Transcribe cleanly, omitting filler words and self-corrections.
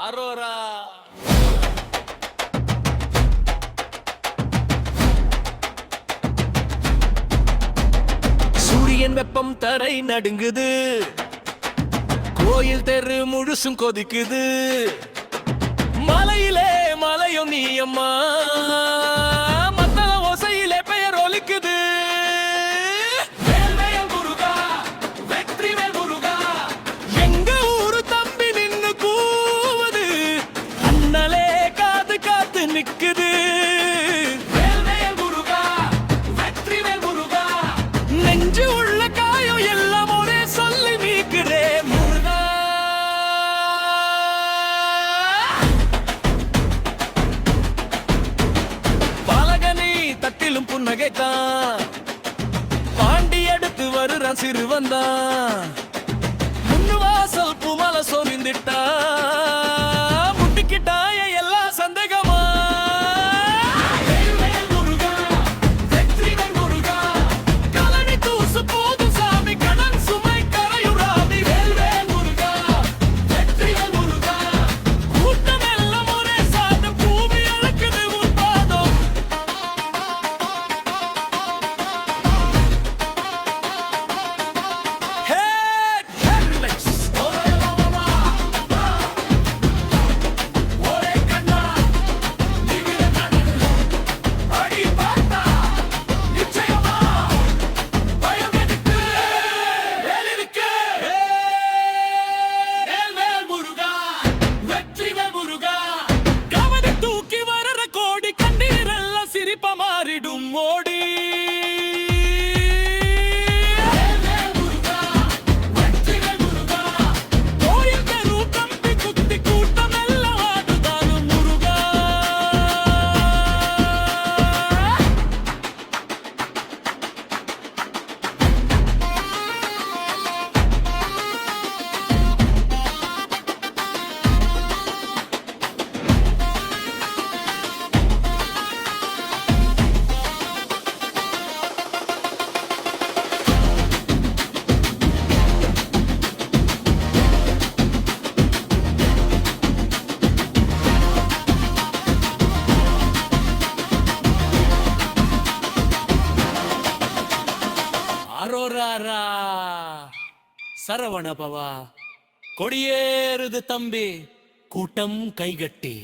அரோரா. சூரியன் வெப்பம் தரை நடுங்குது, கோயில் தெரு முழுசும் கொதிக்குது. மலையிலே மலையும் நீ அம்மா, மத்தள ஓசையிலே பெயர் ஒலிக்குது. நிக்குது நெஞ்சு உள்ள காயம் எல்லாம் ஒரே சொல்லி நீக்குதே முருகா. பாலகனை தட்டிலும் புன்னகைத்தான், பாண்டி எடுத்து வருறான் சிறுவந்தான். முன்னு வாசல் பூமல சொரிந்திட்டா, முட்டிக்கிட்டாய எல்லா சந்தேகமா. மோடி கோயில் தெரு கம்பி குத்தி கூட்டம் எல்லாம் ஆடுதானு முருகா. அரோராரா சரவண பவா, கொடியேறுது தம்பி கூட்டம் கைகட்டி.